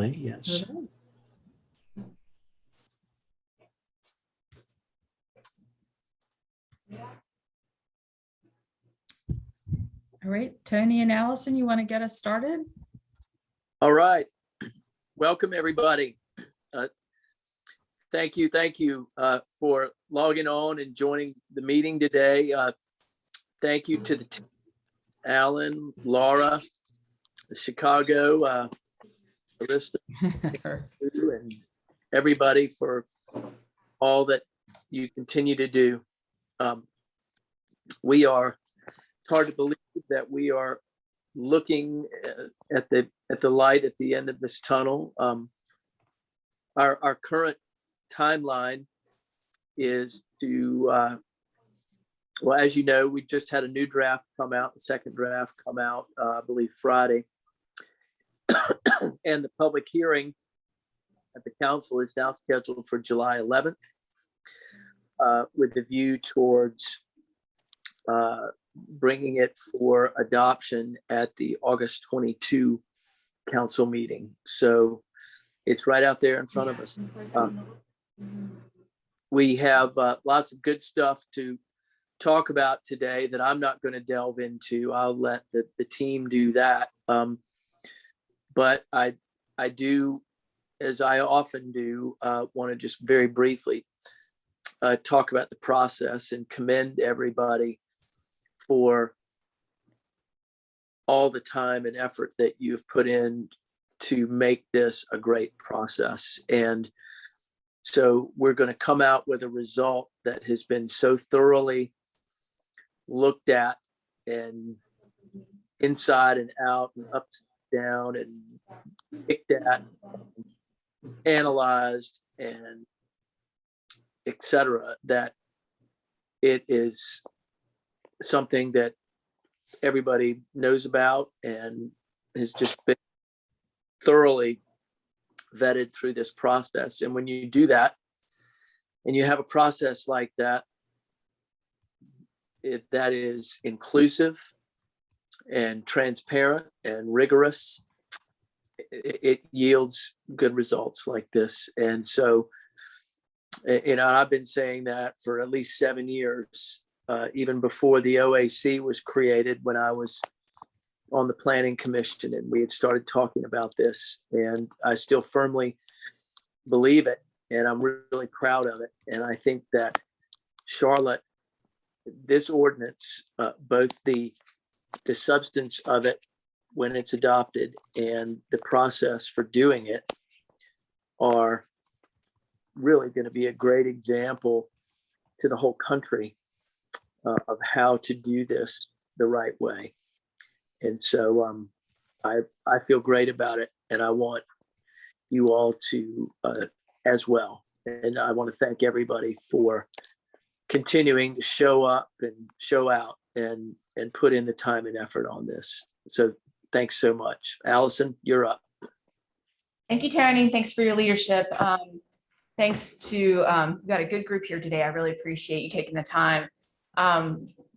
Okay, yes. All right, Tony and Allison, you want to get us started? All right. Welcome, everybody. Thank you for logging on and joining the meeting today. Thank you to the team, Alan, Laura, Chicago, Arista, and everybody for all that you continue to do. It's hard to believe that we are looking at the light at the end of this tunnel. Our current timeline is to, well, as you know, we just had a new draft come out, the second draft come out, I believe Friday. And the public hearing at the council is now scheduled for July 11th, with the view towards bringing it for adoption at the August 22 council meeting. So it's right out there in front of us. We have lots of good stuff to talk about today that I'm not going to delve into. I'll let the team do that. But I do, as I often do, want to just very briefly talk about the process and commend everybody for all the time and effort that you've put in to make this a great process. And so we're going to come out with a result that has been so thoroughly looked at and inside and out and upside down and picked at, analyzed, and etc., that it is something that everybody knows about and has just been thoroughly vetted through this process. And when you do that and you have a process like that, that is inclusive and transparent and rigorous, it yields good results like this. And so, you know, I've been saying that for at least 7 years, even before the OAC was created, when I was on the planning commission and we had started talking about this, and I still firmly believe it, and I'm really proud of it. And I think that Charlotte, this ordinance, both the substance of it when it's adopted and the process for doing it, are really going to be a great example to the whole country of how to do this the right way. And so I feel great about it, and I want you all to as well. And I want to thank everybody for continuing to show up and show out and put in the time and effort on this. So thanks so much. Allison, you're up. Thank you, Tony. Thanks for your leadership. Thanks to, we've got a good group here today. I really appreciate you taking the time.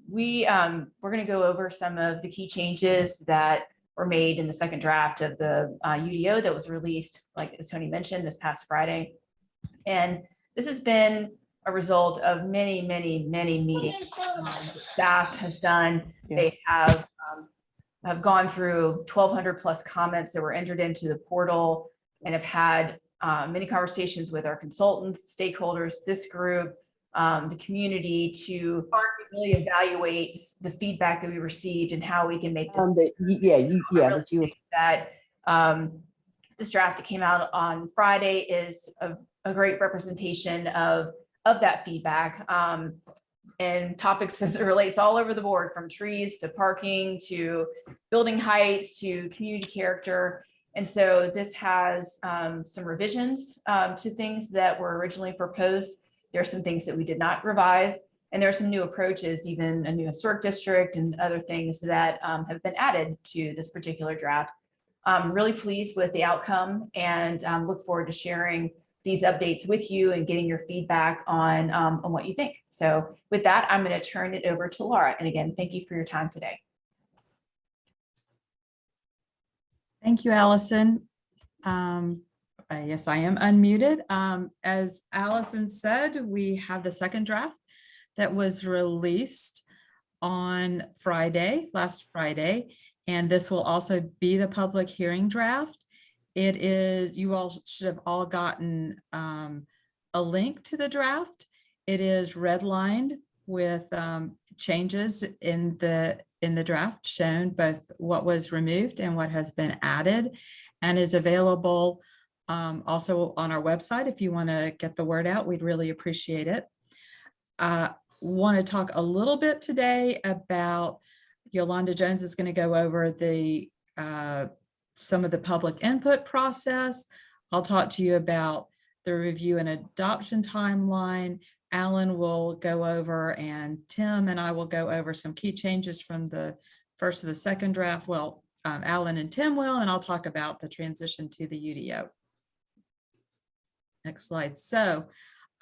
We're going to go over some of the key changes that were made in the second draft of the UDO that was released, like as Tony mentioned, this past Friday. And this has been a result of many meetings staff has done. Yes. They have gone through 1,200 plus comments that were entered into the portal, and have had many conversations with our consultants, stakeholders, this group, the community, to really evaluate the feedback that we received and how we can make this. This draft that came out on Friday is a great representation of that feedback, and topics as it relates all over the board, from trees to parking to building heights to community character. And so this has some revisions to things that were originally proposed. There are some things that we did not revise, and there are some new approaches, even a new historic district and other things that have been added to this particular draft. I'm really pleased with the outcome, and look forward to sharing these updates with you and getting your feedback on what you think. So with that, I'm going to turn it over to Laura. And again, thank you for your time today. Thank you, Allison. Yes, I am unmuted. As Allison said, we have the second draft that was released on Friday, last Friday, and this will also be the public hearing draft. It is, you all should have all gotten a link to the draft. It is redlined with changes in the draft, shown both what was removed and what has been added, and is available also on our website. If you want to get the word out, we'd really appreciate it. Want to talk a little bit today about, Yolanda Jones is going to go over the some of the public input process. I'll talk to you about the review and adoption timeline. Alan will go over, and Tim and I will go over some key changes from the first to the second draft. Well, Alan and Tim will, and I'll talk about the transition to the UDO. Next slide. So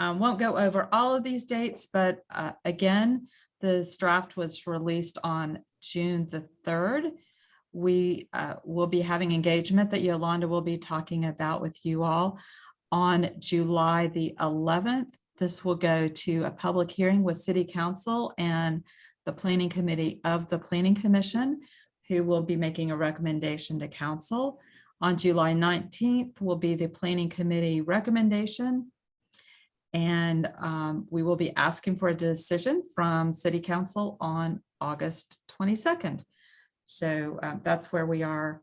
won't go over all of these dates, but again, this draft was released on June the 3rd. We will be having engagement that Yolanda will be talking about with you all on July the 11th. This will go to a public hearing with City Council and the Planning Committee of the Planning Commission, who will be making a recommendation to Council. On July 19th will be the Planning Committee recommendation. And we will be asking for a decision from City Council on August 22nd. So that's where we are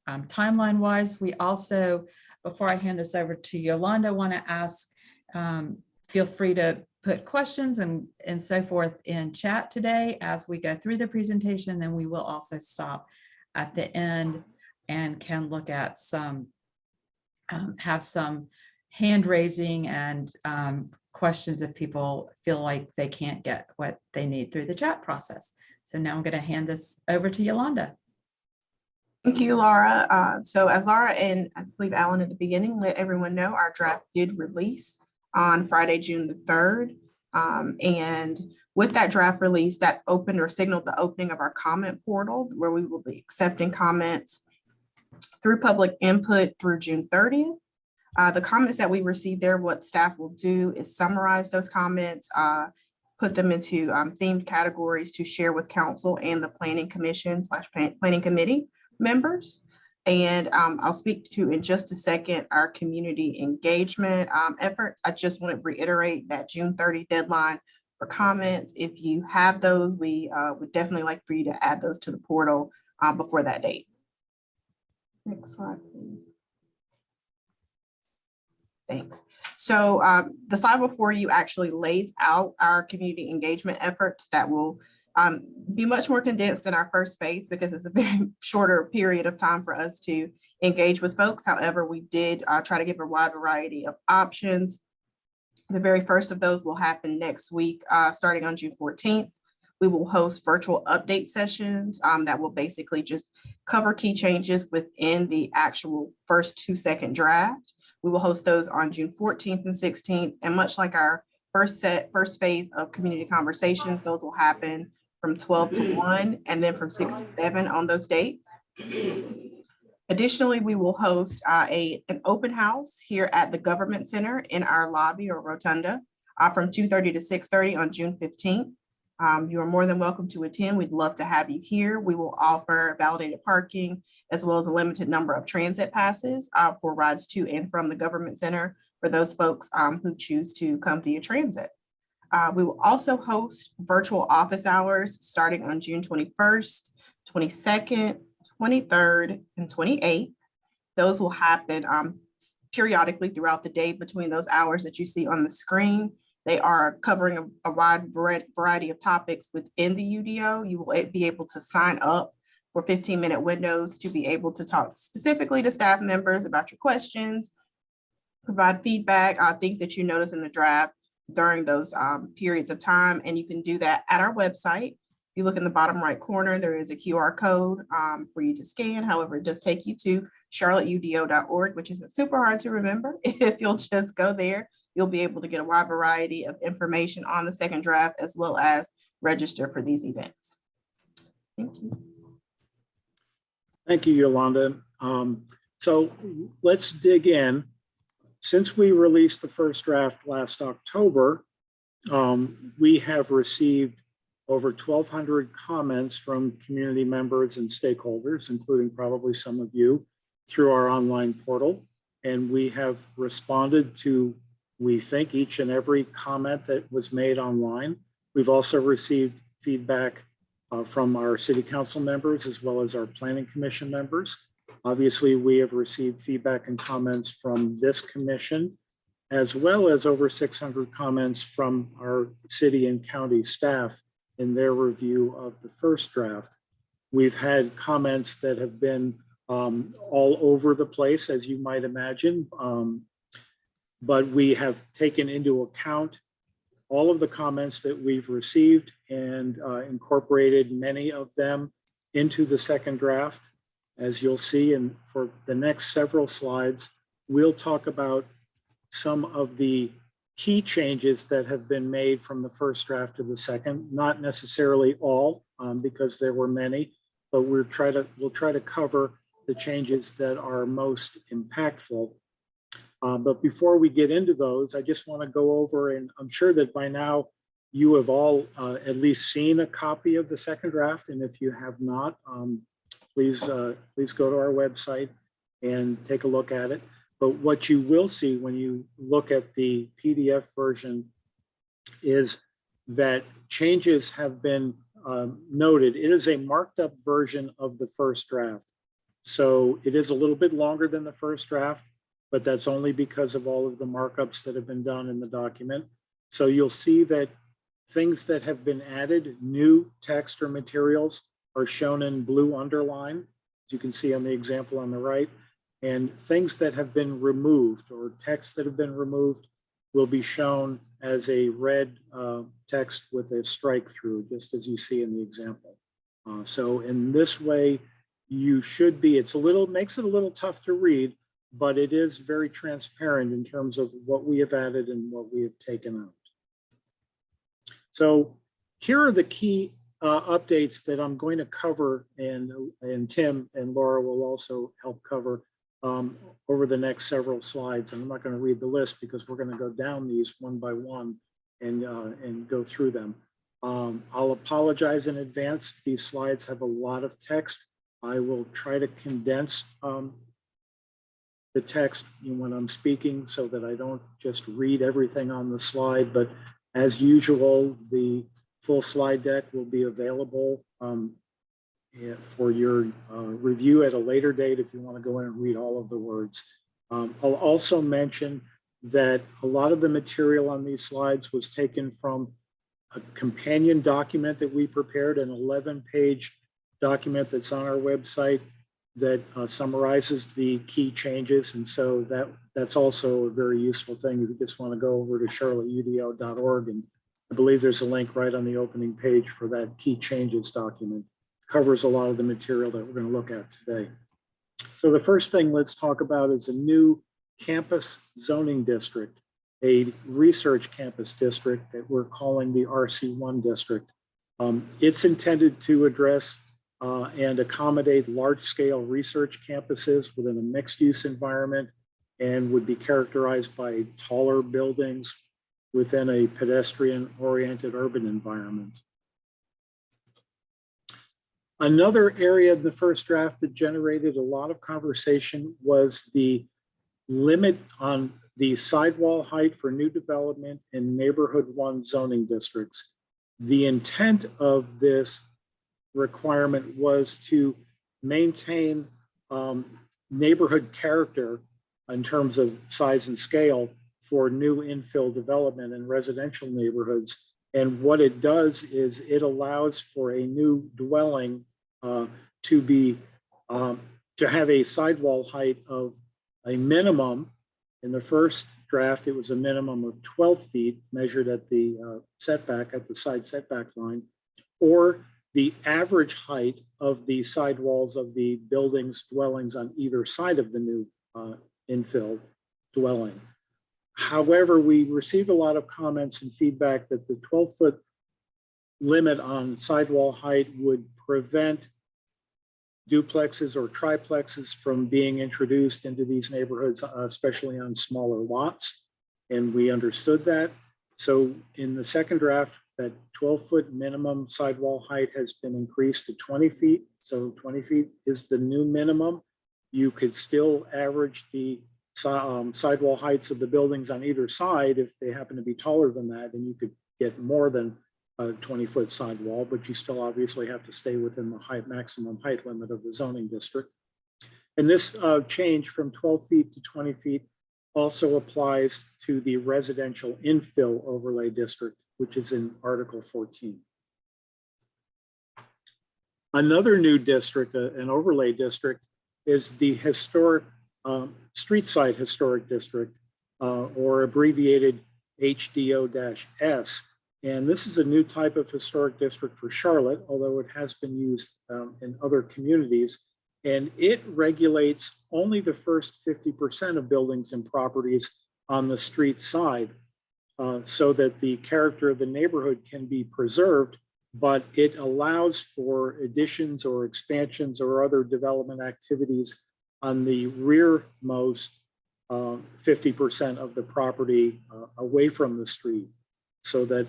timeline wise. We also, before I hand this over to Yolanda, want to ask, feel free to put questions and so forth in chat today as we go through the presentation. Then we will also stop at the end and can look at some, have some hand raising and questions if people feel like they can't get what they need through the chat process. So now I'm going to hand this over to Yolanda. Thank you, Laura. So as Laura and I believe Alan at the beginning let everyone know, our draft did release on Friday, June the 3rd. And with that draft release, that opened or signaled the opening of our comment portal, where we will be accepting comments through public input through June 30th. The comments that we received there, what staff will do is summarize those comments, put them into themed categories to share with council and the planning commission / planning committee members. And I'll speak to in just a second our community engagement efforts. I just want to reiterate that June 30 deadline for comments. If you have those, we would definitely like for you to add those to the portal before that date. Next slide, please. Thanks. So the slide before you actually lays out our community engagement efforts that will be much more condensed than our first phase because it's a very shorter period of time for us to engage with folks. However, we did try to give a wide variety of options. The very first of those will happen next week, starting on June 14th. We will host virtual update sessions that will basically just cover key changes within the actual first 2-second draft. We will host those on June 14th and 16th. And much like our first phase of community conversations, those will happen from 12 to 1 and then from 6 to 7 on those dates. Additionally, we will host an open house here at the Government Center in our lobby or rotunda from 2:30 to 6:30 on June 15th. You are more than welcome to attend. We'd love to have you here. We will offer validated parking as well as a limited number of transit passes for rides to and from the Government Center for those folks who choose to come via transit. We will also host virtual office hours starting on June 21st, 22nd, 23rd, and 28th. Those will happen periodically throughout the day between those hours that you see on the screen. They are covering a wide variety of topics within the UDO. You will be able to sign up for 15-minute windows to be able to talk specifically to staff members about your questions, provide feedback, things that you notice in the draft during those periods of time. And you can do that at our website. If you look in the bottom right corner, there is a QR code for you to scan. However, it does take you to charlotteudo.org, which isn't super hard to remember. If you'll just go there, you'll be able to get a wide variety of information on the second draft as well as register for these events. Thank you. Thank you, Yolanda. So let's dig in. Since we released the first draft last October, we have received over 1,200 comments from community members and stakeholders, including probably some of you, through our online portal. And we have responded to, we think, each and every comment that was made online. We've also received feedback from our city council members as well as our planning commission members. Obviously, we have received feedback and comments from this commission, as well as over 600 comments from our city and county staff in their review of the first draft. We've had comments that have been all over the place, as you might imagine, but we have taken into account all of the comments that we've received and incorporated many of them into the second draft. As you'll see, and for the next several slides, we'll talk about some of the key changes that have been made from the first draft to the second, not necessarily all, because there were many, but we'll try to cover the changes that are most impactful. But before we get into those, I just want to go over, and I'm sure that by now you have all at least seen a copy of the second draft, and if you have not, please go to our website and take a look at it. But what you will see when you look at the PDF version is that changes have been noted. It is a marked up version of the first draft. So it is a little bit longer than the first draft, but that's only because of all of the markups that have been done in the document. So you'll see that things that have been added, new text or materials, are shown in blue underline, as you can see on the example on the right. And things that have been removed or text that have been removed will be shown as a red text with a strike through, just as you see in the example. So in this way, you should be, makes it a little tough to read, but it is very transparent in terms of what we have added and what we have taken out. So here are the key updates that I'm going to cover, and Tim and Laura will also help cover over the next several slides. And I'm not going to read the list because we're going to go down these one by one and go through them. I'll apologize in advance. These slides have a lot of text. I will try to condense the text when I'm speaking so that I don't just read everything on the slide, but as usual, the full slide deck will be available for your review at a later date if you want to go in and read all of the words. I'll also mention that a lot of the material on these slides was taken from a companion document that we prepared, an 11-page document that's on our website that summarizes the key changes. And so that's also a very useful thing. If you just want to go over to charlotteudo.org, and I believe there's a link right on the opening page for that key changes document. Covers a lot of the material that we're going to look at today. So the first thing let's talk about is a new campus zoning district, a research campus district that we're calling the RC1 district. It's intended to address and accommodate large-scale research campuses within a mixed-use environment and would be characterized by taller buildings within a pedestrian-oriented urban environment. Another area of the first draft that generated a lot of conversation was the limit on the sidewall height for new development in neighborhood 1 zoning districts. The intent of this requirement was to maintain neighborhood character in terms of size and scale for new infill development in residential neighborhoods. And what it does is it allows for a new dwelling to have a sidewall height of a minimum. In the first draft, it was a minimum of 12 feet measured at the setback, at the side setback line, or the average height of the sidewalls of the buildings, dwellings on either side of the new infill dwelling. However, we received a lot of comments and feedback that the 12-foot limit on sidewall height would prevent duplexes or triplexes from being introduced into these neighborhoods, especially on smaller lots. And we understood that. So in the second draft, that 12-foot minimum sidewall height has been increased to 20 feet. So 20 feet is the new minimum. You could still average the sidewall heights of the buildings on either side if they happen to be taller than that, and you could get more than a 20-foot sidewall, but you still obviously have to stay within the maximum height limit of the zoning district. And this change from 12 feet to 20 feet also applies to the residential infill overlay district, which is in Article 14. Another new district, an overlay district, is the historic street side historic district, or abbreviated HDO-S. And this is a new type of historic district for Charlotte, although it has been used in other communities. And it regulates only the first 50% of buildings and properties on the street side, so that the character of the neighborhood can be preserved, but it allows for additions or expansions or other development activities on the rearmost 50% of the property away from the street, so that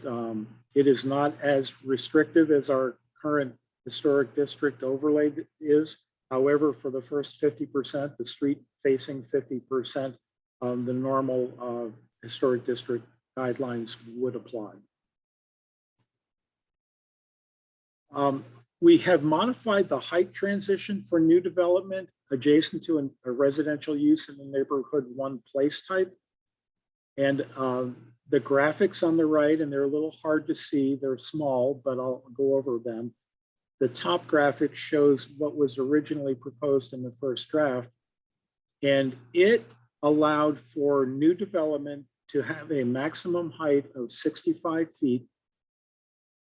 it is not as restrictive as our current historic district overlay is. However, for the first 50%, the street facing 50%, the normal historic district guidelines would apply. We have modified the height transition for new development adjacent to a residential use in the neighborhood 1 place type. And the graphics on the right, and they're a little hard to see, they're small, but I'll go over them. The top graphic shows what was originally proposed in the first draft, and it allowed for new development to have a maximum height of 65 feet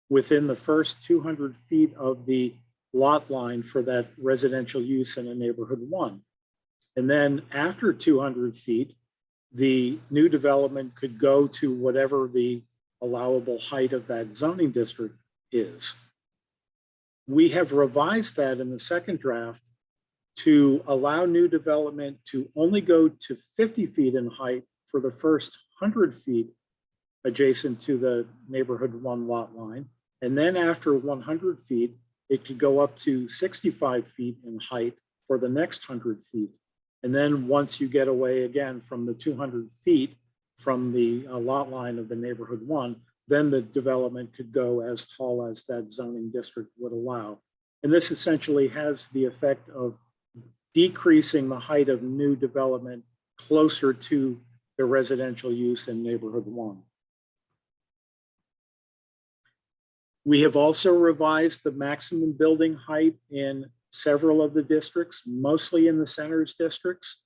within the first 200 feet of the lot line for that residential use in a neighborhood 1. And then after 200 feet, the new development could go to whatever the allowable height of that zoning district is. We have revised that in the second draft to allow new development to only go to 50 feet in height for the first 100 feet adjacent to the neighborhood 1 lot line. And then after 100 feet, it could go up to 65 feet in height for the next 100 feet. And then once you get away again from the 200 feet from the lot line of the neighborhood 1, then the development could go as tall as that zoning district would allow. And this essentially has the effect of decreasing the height of new development closer to the residential use in neighborhood 1. We have also revised the maximum building height in several of the districts, mostly in the centers districts.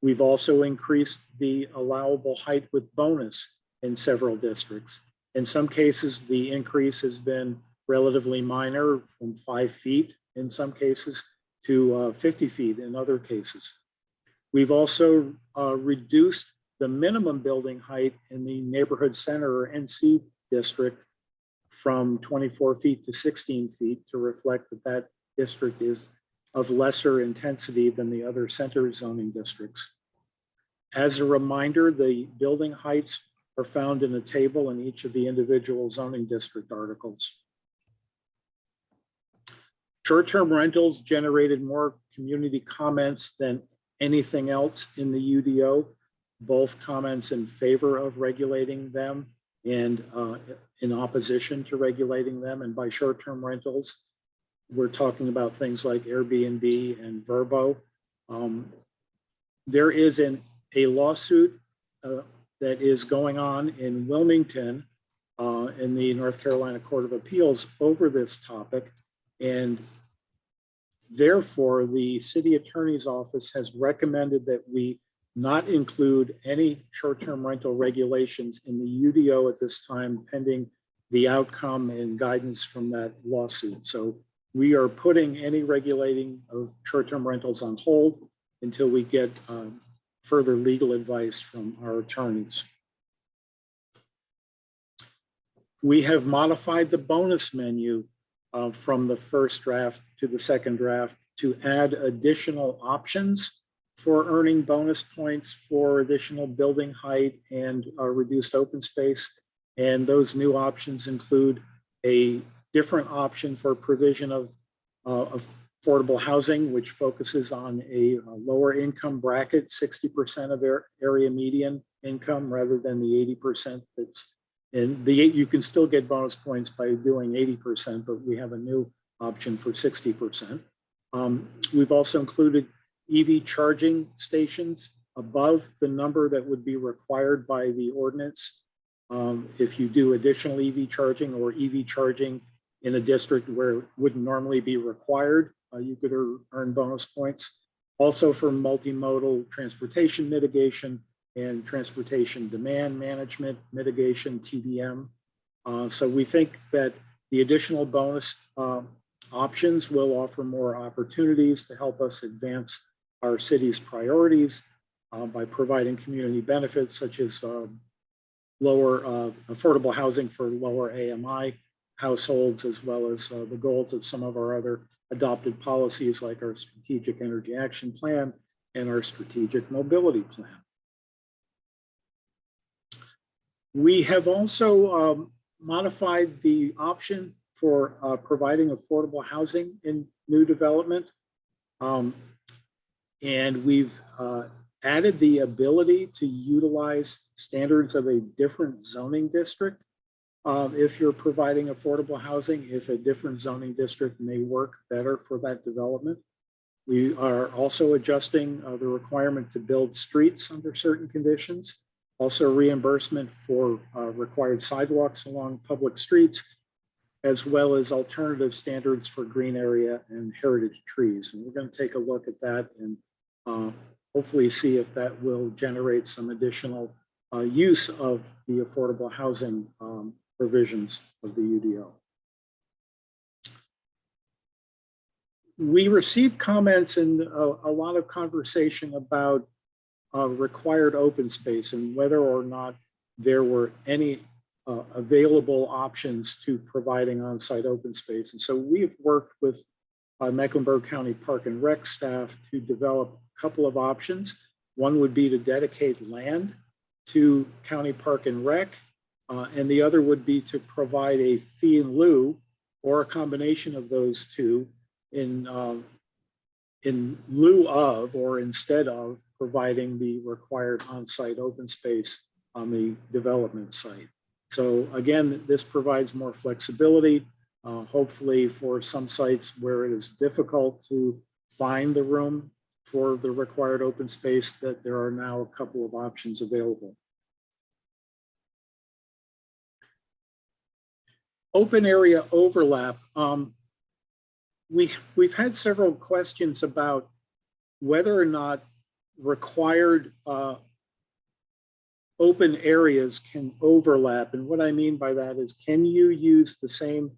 We've also increased the allowable height with bonus in several districts. In some cases, the increase has been relatively minor, from 5 feet in some cases to 50 feet in other cases. We've also reduced the minimum building height in the neighborhood center or NC district from 24 feet to 16 feet to reflect that that district is of lesser intensity than the other center zoning districts. As a reminder, the building heights are found in a table in each of the individual zoning district articles. Short-term rentals generated more community comments than anything else in the UDO, both comments in favor of regulating them and in opposition to regulating them. And by short-term rentals, we're talking about things like Airbnb and Vrbo. There is a lawsuit that is going on in Wilmington in the North Carolina Court of Appeals over this topic. And therefore, the city attorney's office has recommended that we not include any short-term rental regulations in the UDO at this time, pending the outcome and guidance from that lawsuit. So we are putting any regulating of short-term rentals on hold until we get further legal advice from our attorneys. We have modified the bonus menu from the first draft to the second draft to add additional options for earning bonus points for additional building height and reduced open space. And those new options include a different option for provision of affordable housing, which focuses on a lower income bracket, 60% of their area median income rather than the 80% that's in the, you can still get bonus points by doing 80%, but we have a new option for 60%. We've also included EV charging stations above the number that would be required by the ordinance. If you do additional EV charging or EV charging in a district where it wouldn't normally be required, you could earn bonus points. Also for multimodal transportation mitigation and transportation demand management mitigation, TDM. So we think that the additional bonus options will offer more opportunities to help us advance our city's priorities by providing community benefits such as lower affordable housing for lower AMI households, as well as the goals of some of our other adopted policies like our Strategic Energy Action Plan and our Strategic Mobility Plan. We have also modified the option for providing affordable housing in new development. And we've added the ability to utilize standards of a different zoning district if you're providing affordable housing, if a different zoning district may work better for that development. We are also adjusting the requirement to build streets under certain conditions, also reimbursement for required sidewalks along public streets, as well as alternative standards for green area and heritage trees. And we're going to take a look at that and hopefully see if that will generate some additional use of the affordable housing provisions of the UDO. We received comments and a lot of conversation about required open space and whether or not there were any available options to providing on-site open space. And so we've worked with Mecklenburg County Park and Rec staff to develop a couple of options. One would be to dedicate land to County Park and Rec, and the other would be to provide a fee in lieu or a combination of those two in lieu of or instead of providing the required on-site open space on the development site. So again, this provides more flexibility, hopefully for some sites where it is difficult to find the room for the required open space, that there are now a couple of options available. Open area overlap. We've had several questions about whether or not required open areas can overlap. And what I mean by that is, can you use the same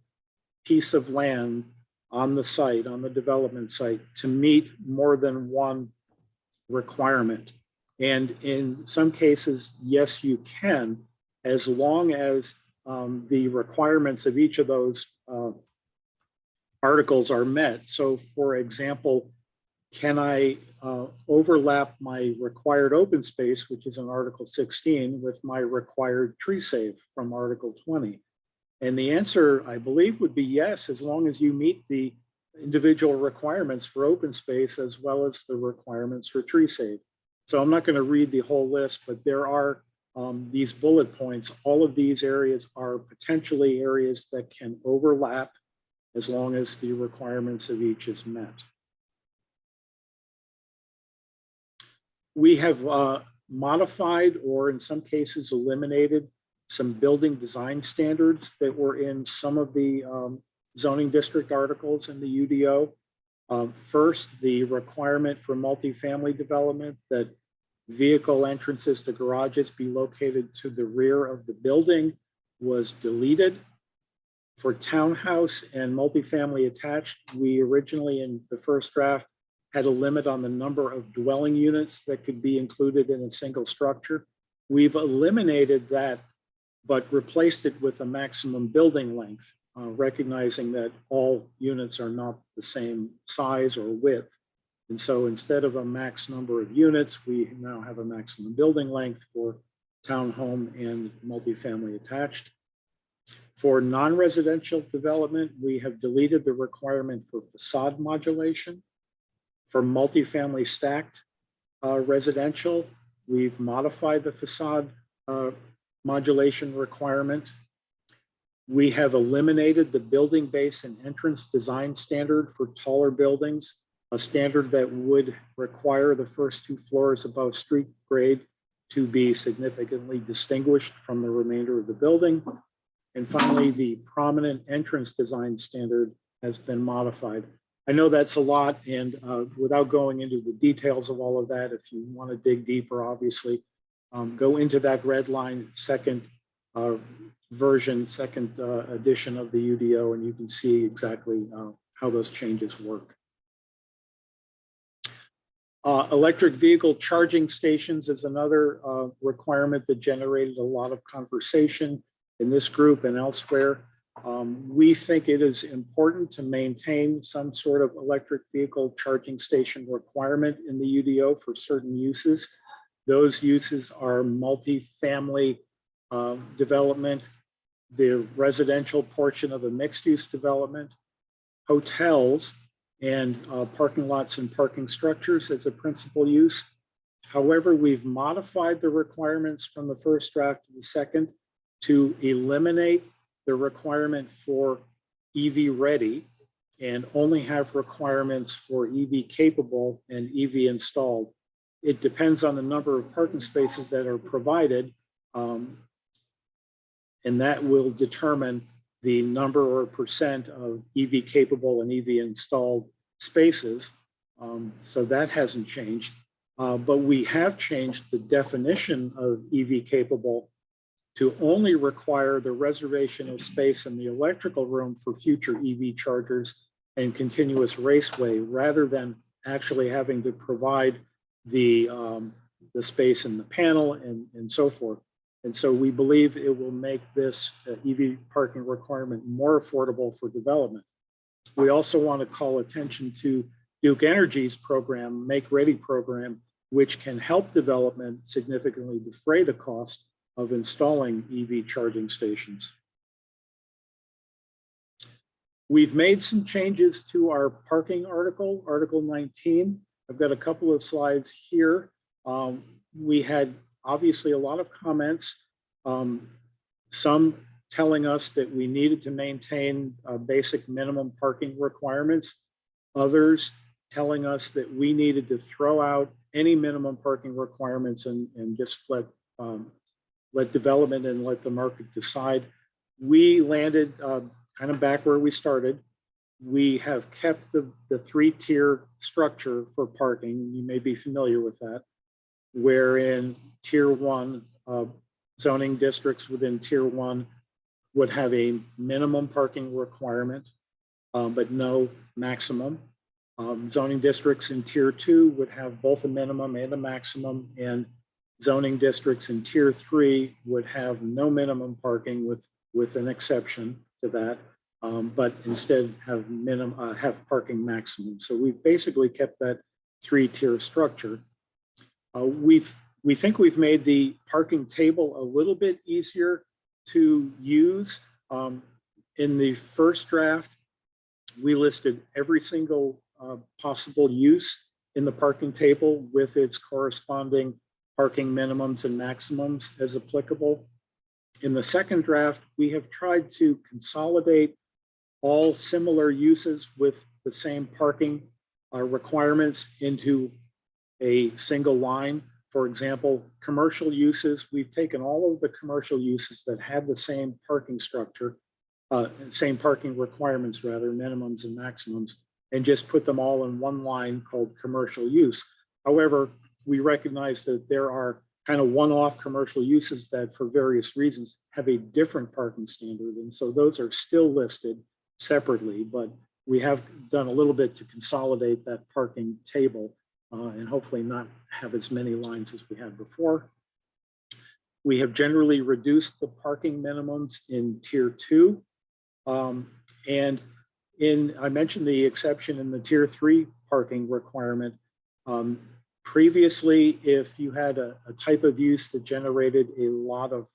piece of land on the site, on the development site, to meet more than one requirement? And in some cases, yes, you can, as long as the requirements of each of those articles are met. So for example, can I overlap my required open space, which is in Article 16, with my required tree save from Article 20? And the answer, I believe, would be yes, as long as you meet the individual requirements for open space as well as the requirements for tree save. So I'm not going to read the whole list, but there are these bullet points. All of these areas are potentially areas that can overlap as long as the requirements of each is met. We have modified, or in some cases eliminated, some building design standards that were in some of the zoning district articles in the UDO. First, the requirement for multifamily development that vehicle entrances to garages be located to the rear of the building was deleted. For townhouse and multifamily attached, we originally in the first draft had a limit on the number of dwelling units that could be included in a single structure. We've eliminated that, but replaced it with a maximum building length recognizing that all units are not the same size or width. And so instead of a max number of units, we now have a maximum building length for townhome and multifamily attached. For non-residential development, we have deleted the requirement for facade modulation. For multifamily stacked residential, we've modified the facade modulation requirement. We have eliminated the building base and entrance design standard for taller buildings, a standard that would require the first 2 floors above street grade to be significantly distinguished from the remainder of the building. And finally, the prominent entrance design standard has been modified. I know that's a lot, and without going into the details of all of that, if you want to dig deeper, obviously, go into that red line second version, second edition of the UDO, and you can see exactly how those changes work. Electric vehicle charging stations is another requirement that generated a lot of conversation in this group and elsewhere. We think it is important to maintain some sort of electric vehicle charging station requirement in the UDO for certain uses. Those uses are multifamily development, the residential portion of a mixed-use development, hotels, and parking lots and parking structures as a principal use. However, we've modified the requirements from the first draft to the second to eliminate the requirement for EV ready and only have requirements for EV capable and EV installed. It depends on the number of parking spaces that are provided, and that will determine the number or percent of EV capable and EV installed spaces. So that hasn't changed, but we have changed the definition of EV capable to only require the reservation of space in the electrical room for future EV chargers and continuous raceway, rather than actually having to provide the space in the panel and so forth. And so we believe it will make this EV parking requirement more affordable for development. We also want to call attention to Duke Energy's program, Make Ready program, which can help development significantly defray the cost of installing EV charging stations. We've made some changes to our parking article, Article 19. I've got a couple of slides here. We had obviously a lot of comments, some telling us that we needed to maintain basic minimum parking requirements, others telling us that we needed to throw out any minimum parking requirements and just let development and let the market decide. We landed kind of back where we started. We have kept the 3-tier structure for parking. You may be familiar with that, wherein Tier 1 zoning districts within Tier 1 would have a minimum parking requirement, but no maximum. Zoning districts in Tier 2 would have both a minimum and a maximum, and zoning districts in Tier 3 would have no minimum parking with an exception to that, but instead have parking maximum. So we've basically kept that 3-tier structure. We think we've made the parking table a little bit easier to use. In the first draft, we listed every single possible use in the parking table with its corresponding parking minimums and maximums as applicable. In the second draft, we have tried to consolidate all similar uses with the same parking requirements into a single line. For example, commercial uses, we've taken all of the commercial uses that have the same parking structure, same parking requirements rather, minimums and maximums, and just put them all in one line called commercial use. However, we recognize that there are kind of one-off commercial uses that for various reasons have a different parking standard. And so those are still listed separately, but we have done a little bit to consolidate that parking table and hopefully not have as many lines as we had before. We have generally reduced the parking minimums in Tier 2 And I mentioned the exception in the tier 3 parking requirement. Previously, if you had a type of use that generated a lot of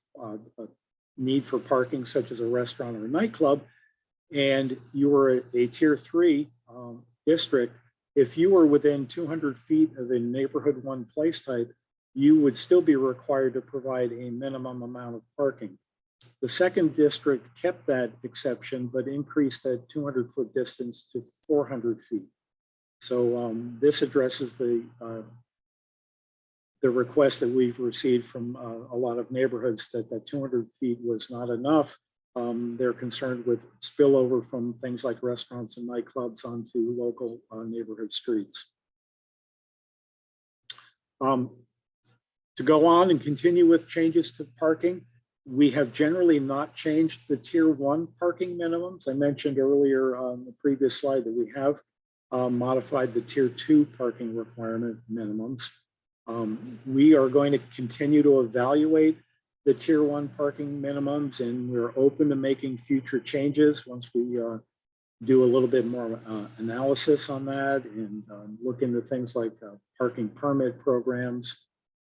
need for parking, such as a restaurant or a nightclub, and you were a tier 3 district, if you were within 200 feet of a neighborhood 1 place type, you would still be required to provide a minimum amount of parking. The second district kept that exception, but increased that 200-foot distance to 400 feet. So this addresses the request that we've received from a lot of neighborhoods that 200 feet was not enough. They're concerned with spillover from things like restaurants and nightclubs onto local neighborhood streets. To go on and continue with changes to parking, we have generally not changed the tier 1 parking minimums. I mentioned earlier on the previous slide that we have modified the tier 2 parking requirement minimums. We are going to continue to evaluate the tier 1 parking minimums, and we're open to making future changes once we do a little bit more analysis on that and look into things like parking permit programs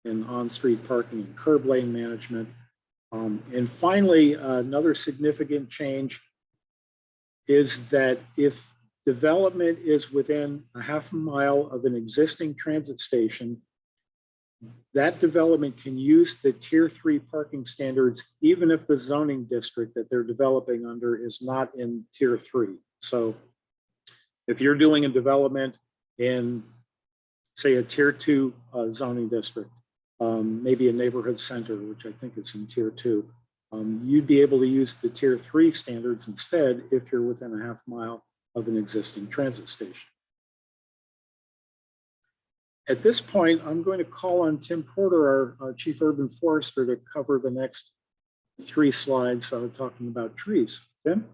and on-street parking and curb lane management. And finally, another significant change is that if development is within a half a mile of an existing transit station, that development can use the tier 3 parking standards, even if the zoning district that they're developing under is not in tier 3. So if you're doing a development in, say, a tier 2 zoning district, maybe a neighborhood center, which I think is in tier 2, you'd be able to use the tier 3 standards instead if you're within a half mile of an existing transit station. At this point, I'm going to call on Tim Porter, our Chief Urban Forester, to cover the next 3 slides talking about trees. Tim?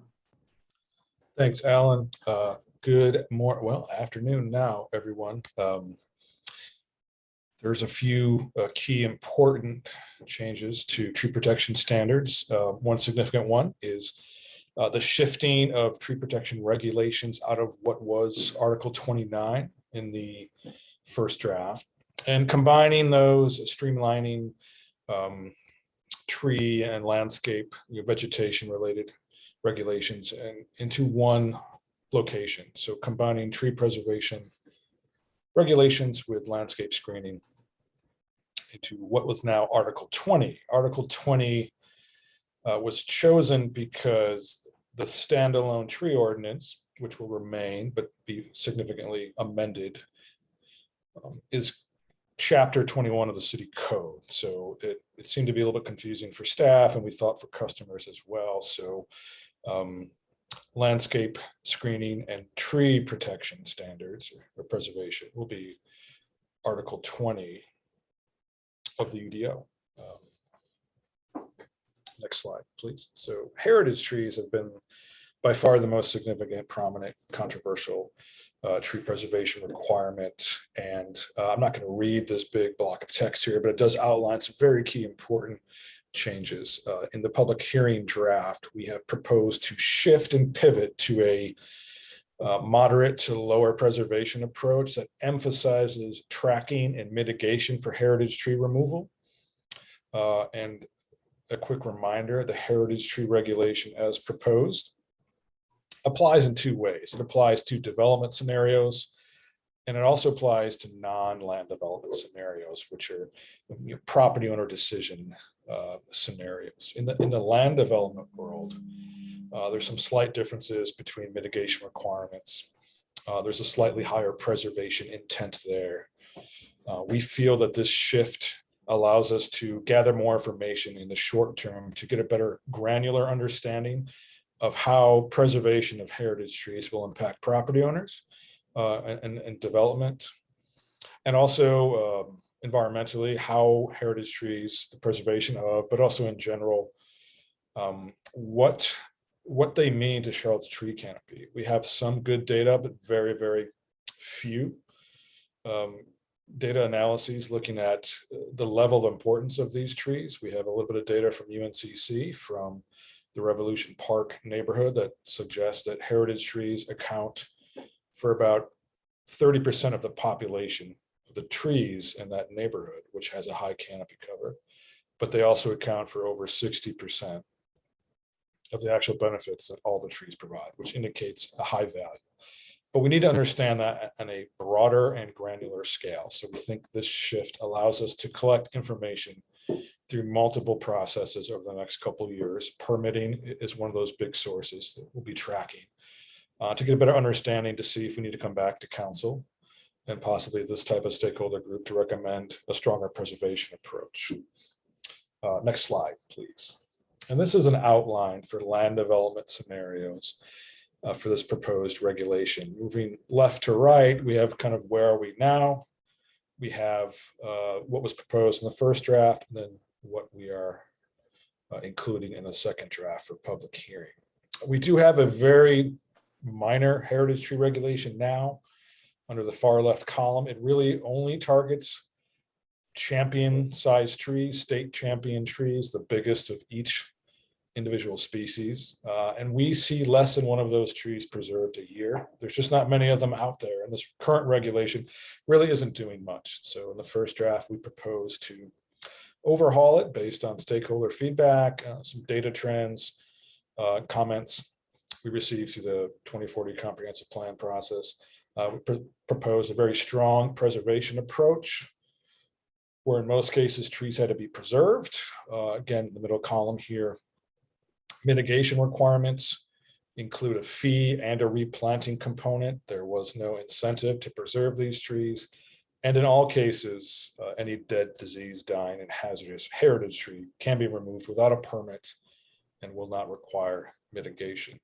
Thanks, Alan. Good afternoon now, everyone. There's a few key important changes to tree protection standards. One significant one is the shifting of tree protection regulations out of what was Article 29 in the first draft and combining those, streamlining tree and landscape, vegetation related regulations and into one location. So combining tree preservation regulations with landscape screening into what was now Article 20. Article 20 was chosen because the standalone tree ordinance, which will remain but be significantly amended, is chapter 21 of the city code. So it seemed to be a little bit confusing for staff, and we thought for customers as well. So landscape screening and tree protection standards or preservation will be Article 20 of the UDO. Next slide, please. So heritage trees have been by far the most significant, prominent, controversial tree preservation requirement. And I'm not going to read this big block of text here, but it does outline some very key important changes. In the public hearing draft, we have proposed to shift and pivot to a moderate to lower preservation approach that emphasizes tracking and mitigation for heritage tree removal. And a quick reminder, the heritage tree regulation as proposed applies in 2 ways. It applies to development scenarios, and it also applies to non-land development scenarios, which are property owner decision scenarios. In the land development world, there's some slight differences between mitigation requirements. There's a slightly higher preservation intent there. We feel that this shift allows us to gather more information in the short term to get a better granular understanding of how preservation of heritage trees will impact property owners and development, and also environmentally, how heritage trees, the preservation of, but also in general, what they mean to Charlotte's tree canopy. We have some good data, but very, very few data analyses looking at the level of importance of these trees. We have a little bit of data from UNCC, from the Revolution Park neighborhood that suggests that heritage trees account for about 30% of the population of the trees in that neighborhood, which has a high canopy cover, but they also account for over 60% of the actual benefits that all the trees provide, which indicates a high value. But we need to understand that on a broader and granular scale. So we think this shift allows us to collect information through multiple processes over the next couple of years. Permitting is one of those big sources that we'll be tracking to get a better understanding, to see if we need to come back to council and possibly this type of stakeholder group to recommend a stronger preservation approach. Next slide, please. And this is an outline for land development scenarios for this proposed regulation. Moving left to right, we have kind of where are we now? We have what was proposed in the first draft, and then what we are including in the second draft for public hearing. We do have a very minor heritage tree regulation now under the far left column. It really only targets champion sized trees, state champion trees, the biggest of each individual species. And we see less than one of those trees preserved a year. There's just not many of them out there. And this current regulation really isn't doing much. So in the first draft, we propose to overhaul it based on stakeholder feedback, some data trends, comments we received through the 2040 comprehensive plan process. We propose a very strong preservation approach, where in most cases trees had to be preserved. Again, the middle column here, mitigation requirements include a fee and a replanting component. There was no incentive to preserve these trees. And in all cases, any dead, diseased, dying, and hazardous heritage tree can be removed without a permit and will not require mitigation.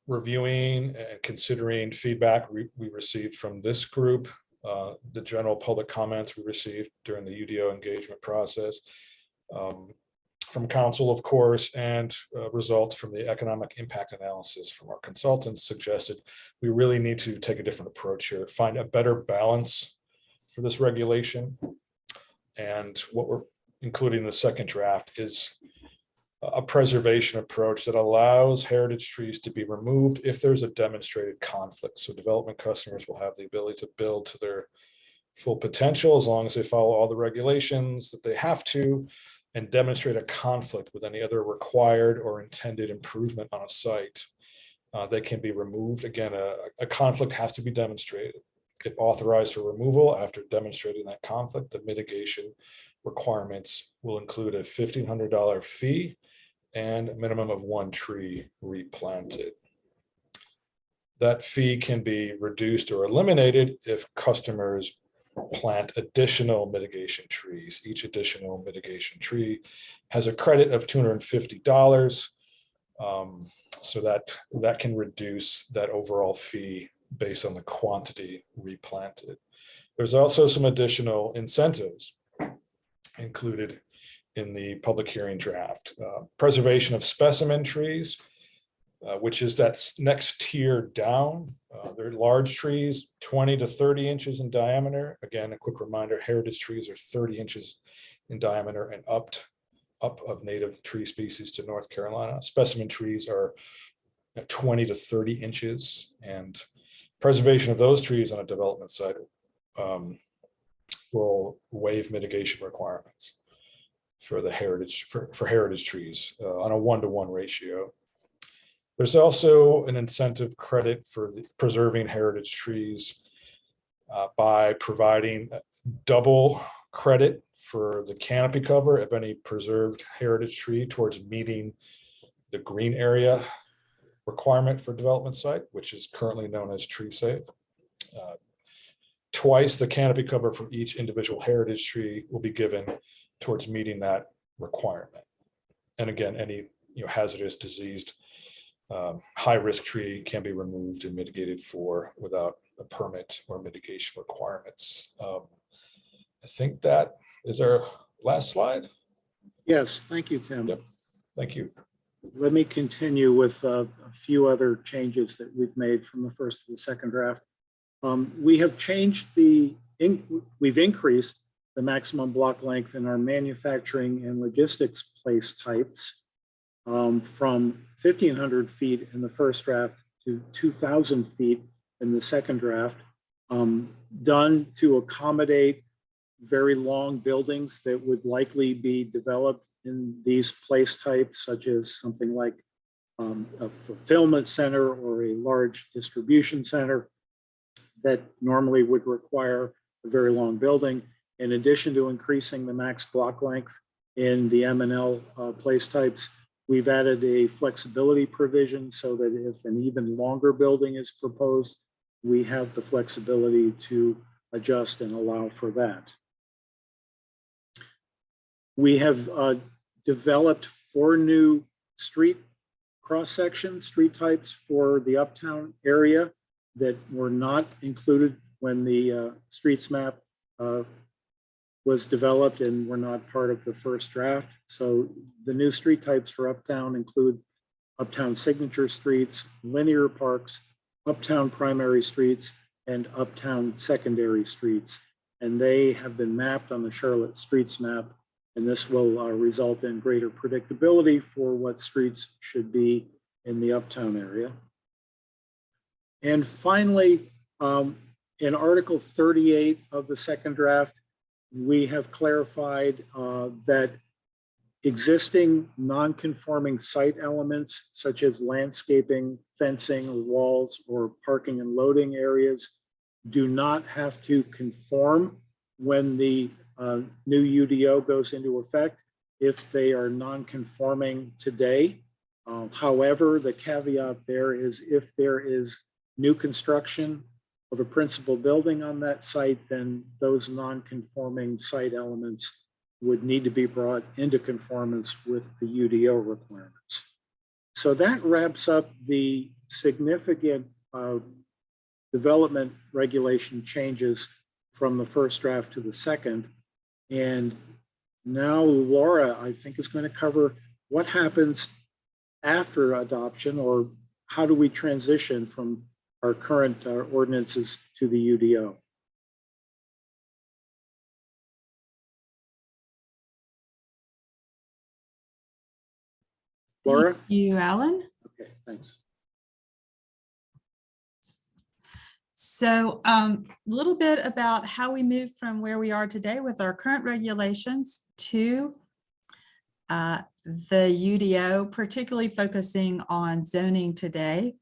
Reviewing and considering feedback we received from this group, the general public comments we received during the UDO engagement process, from council, of course, and results from the economic impact analysis from our consultants suggested we really need to take a different approach here, find a better balance for this regulation. And what we're including in the second draft is a preservation approach that allows heritage trees to be removed if there's a demonstrated conflict. So development customers will have the ability to build to their full potential as long as they follow all the regulations that they have to and demonstrate a conflict with any other required or intended improvement on a site. They can be removed. Again, a conflict has to be demonstrated. If authorized for removal after demonstrating that conflict, the mitigation requirements will include a $1,500 fee and a minimum of 1 tree replanted. That fee can be reduced or eliminated if customers plant additional mitigation trees. Each additional mitigation tree has a credit of $250. So that can reduce that overall fee based on the quantity replanted. There's also some additional incentives included in the public hearing draft. Preservation of specimen trees, which is that next tier down. They're large trees, 20 to 30 inches in diameter. Again, a quick reminder, heritage trees are 30 inches in diameter and up of native tree species to North Carolina. Specimen trees are 20 to 30 inches, and preservation of those trees on a development site will waive mitigation requirements for the heritage for heritage trees on a 1-to-1 ratio. There's also an incentive credit for preserving heritage trees by providing double credit for the canopy cover of any preserved heritage tree towards meeting the green area requirement for development site, which is currently known as tree safe. Twice the canopy cover for each individual heritage tree will be given towards meeting that requirement. And again, any hazardous, diseased, high-risk tree can be removed and mitigated for without a permit or mitigation requirements. I think that is our last slide. Yes, thank you, Tim. Yep. Thank you. Let me continue with a few other changes that we've made from the first to the second draft. We have changed we've increased the maximum block length in our manufacturing and logistics place types from 1,500 feet in the first draft to 2,000 feet in the second draft, done to accommodate very long buildings that would likely be developed in these place types, such as something like a fulfillment center or a large distribution center that normally would require a very long building. In addition to increasing the max block length in the M&L place types, we've added a flexibility provision so that if an even longer building is proposed, we have the flexibility to adjust and allow for that. We have developed 4 new street cross-section street types for the Uptown area that were not included when the streets map was developed and were not part of the first draft. So the new street types for Uptown include Uptown signature streets, linear parks, Uptown primary streets, and Uptown secondary streets. And they have been mapped on the Charlotte Streets map, and this will result in greater predictability for what streets should be in the Uptown area. And finally, in Article 38 of the second draft, we have clarified that existing non-conforming site elements, such as landscaping, fencing, or walls, or parking and loading areas, do not have to conform when the new UDO goes into effect if they are non-conforming today. However, the caveat there is if there is new construction of a principal building on that site, then those non-conforming site elements would need to be brought into conformance with the UDO requirements. So that wraps up the significant development regulation changes from the first draft to the second. And now Laura, I think, is going to cover what happens after adoption, or how do we transition from our current ordinances to the UDO. Laura? Thank you, Alan. Okay, thanks. So a little bit about how we moved from where we are today with our current regulations to the UDO, particularly focusing on zoning today,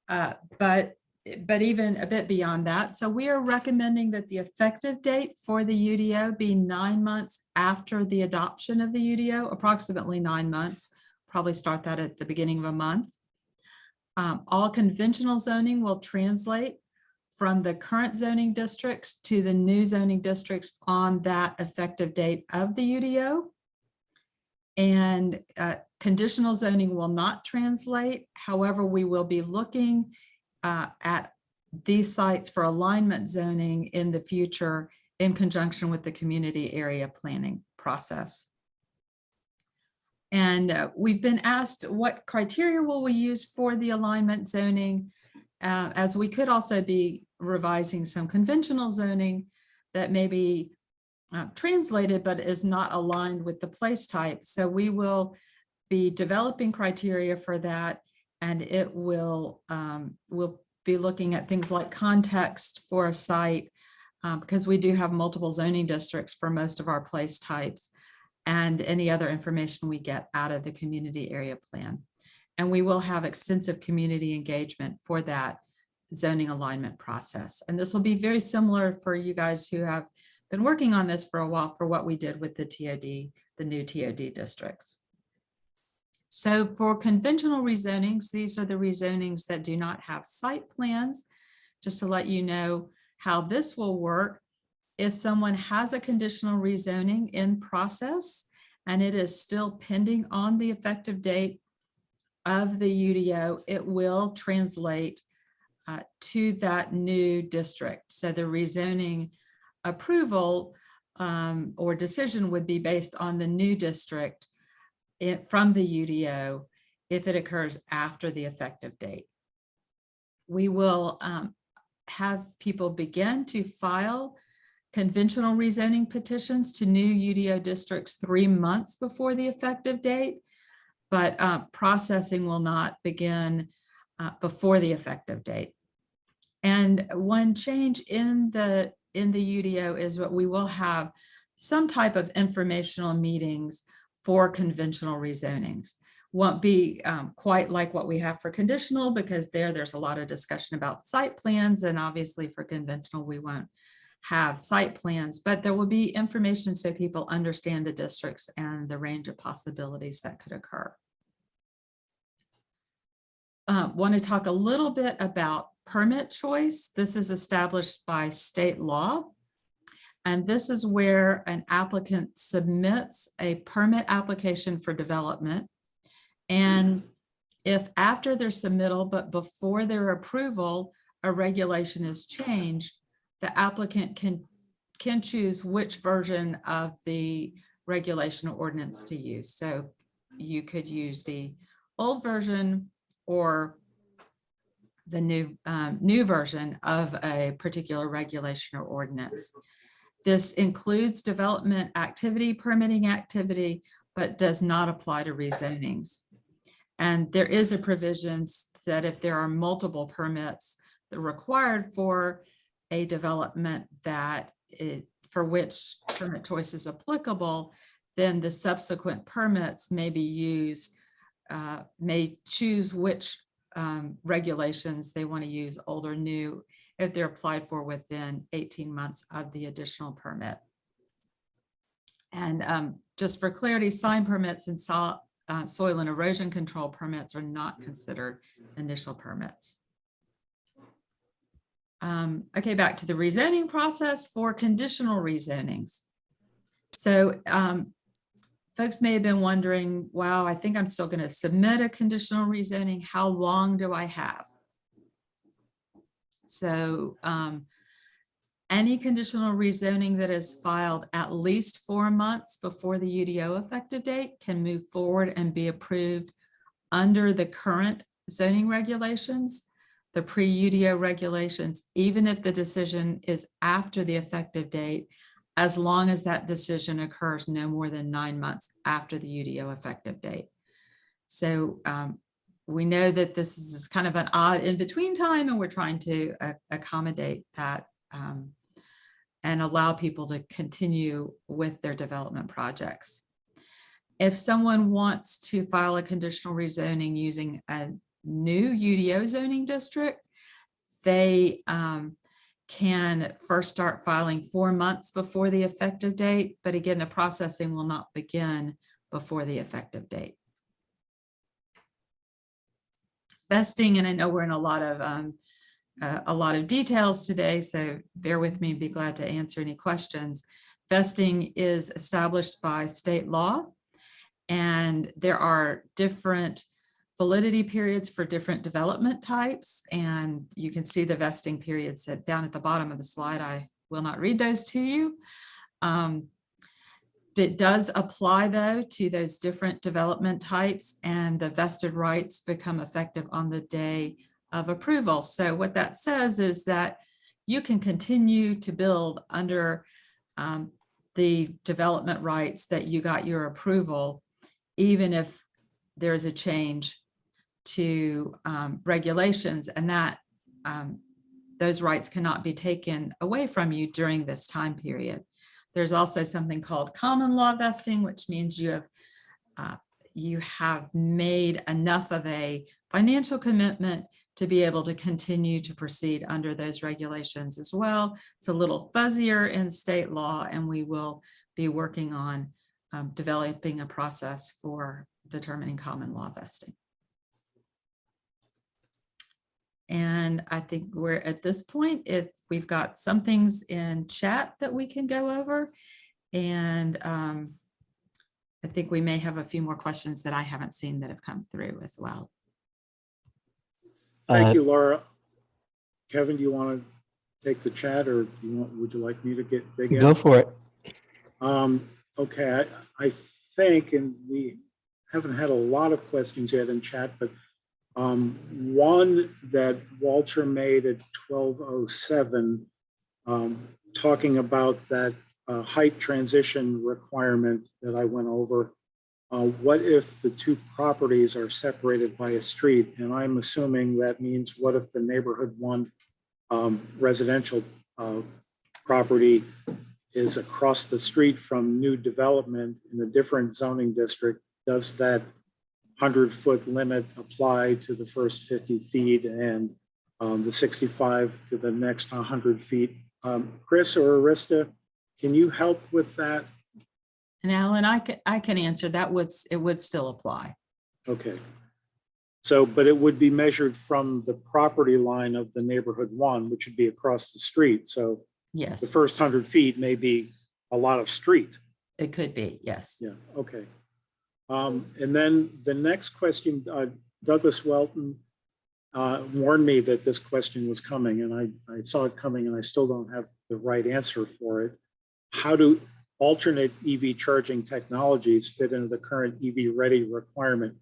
but even a bit beyond that. So we are recommending that the effective date for the UDO be 9 months after the adoption of the UDO, approximately 9 months, probably start that at the beginning of a month. All conventional zoning will translate from the current zoning districts to the new zoning districts on that effective date of the UDO. And conditional zoning will not translate. However, we will be looking at these sites for alignment zoning in the future in conjunction with the community area planning process. And we've been asked what criteria will we use for the alignment zoning, as we could also be revising some conventional zoning that may be translated but is not aligned with the place type. So we will be developing criteria for that, and it will we'll be looking at things like context for a site, because we do have multiple zoning districts for most of our place types, and any other information we get out of the community area plan. And we will have extensive community engagement for that zoning alignment process. And this will be very similar for you guys who have been working on this for a while for what we did with the TOD, the new TOD districts. So for conventional rezonings, these are the rezonings that do not have site plans. Just to let you know how this will work, if someone has a conditional rezoning in process and it is still pending on the effective date of the UDO, it will translate to that new district. So the rezoning approval or decision would be based on the new district from the UDO if it occurs after the effective date. We will have people begin to file conventional rezoning petitions to new UDO districts 3 months before the effective date, but processing will not begin before the effective date. And one change in the UDO is that we will have some type of informational meetings for conventional rezonings. Won't be quite like what we have for conditional, because there's a lot of discussion about site plans, and obviously for conventional we won't have site plans, but there will be information so people understand the districts and the range of possibilities that could occur. Want to talk a little bit about permit choice. This is established by state law. And this is where an applicant submits a permit application for development. And if after their submittal, but before their approval, a regulation is changed, the applicant can choose which version of the regulation or ordinance to use. So you could use the old version or the new version of a particular regulation or ordinance. This includes development activity, permitting activity, but does not apply to rezonings. And there is a provision that if there are multiple permits that are required for a development for which permit choice is applicable, then the subsequent permits may be used, may choose which regulations they want to use, old or new, if they're applied for within 18 months of the additional permit. And just for clarity, sign permits and soil and erosion control permits are not considered initial permits. Okay, back to the rezoning process for conditional rezonings. So folks may have been wondering, wow, I think I'm still going to submit a conditional rezoning. How long do I have? So any conditional rezoning that is filed at least 4 months before the UDO effective date can move forward and be approved under the current zoning regulations, the pre-UDO regulations, even if the decision is after the effective date, as long as that decision occurs no more than 9 months after the UDO effective date. So we know that this is kind of an odd in-between time, and we're trying to accommodate that and allow people to continue with their development projects. If someone wants to file a conditional rezoning using a new UDO zoning district, they can first start filing 4 months before the effective date, but again, the processing will not begin before the effective date. Vesting, and I know we're in a lot of details today, so bear with me and be glad to answer any questions. Vesting is established by state law, and there are different validity periods for different development types, and you can see the vesting periods down at the bottom of the slide. I will not read those to you. It does apply, though, to those different development types, and the vested rights become effective on the day of approval. So what that says is that you can continue to build under the development rights that you got your approval, even if there's a change to regulations, and that those rights cannot be taken away from you during this time period. There's also something called common law vesting, which means you have made enough of a financial commitment to be able to continue to proceed under those regulations as well. It's a little fuzzier in state law, and we will be working on developing a process for determining common law vesting. And I think we're at this point, if we've got some things in chat that we can go over, and I think we may have a few more questions that I haven't seen that have come through as well. Thank you, Laura. Kevin, do you want to take the chat, or would you like me to get big in? Go for it. Okay, I think, and we haven't had a lot of questions yet in chat, but one that Walter made at 12:07 talking about that height transition requirement that I went over. What if the two properties are separated by a street? And I'm assuming that means what if the neighborhood one residential property is across the street from new development in a different zoning district? Does that 100-foot limit apply to the first 50 feet and the 65 to the next 100 feet? Chris or Arista, can you help with that? And Alan, I can answer that. It would still apply. Okay. So, but it would be measured from the property line of the neighborhood one, which would be across the street. So Yes, the first 100 feet may be a lot of street. it could be. Yes. Yeah, okay. And then the next question, Douglas Welton warned me that this question was coming, and I saw it coming, and I still don't have the right answer for it. How do alternate EV charging technologies fit into the current EV ready requirement?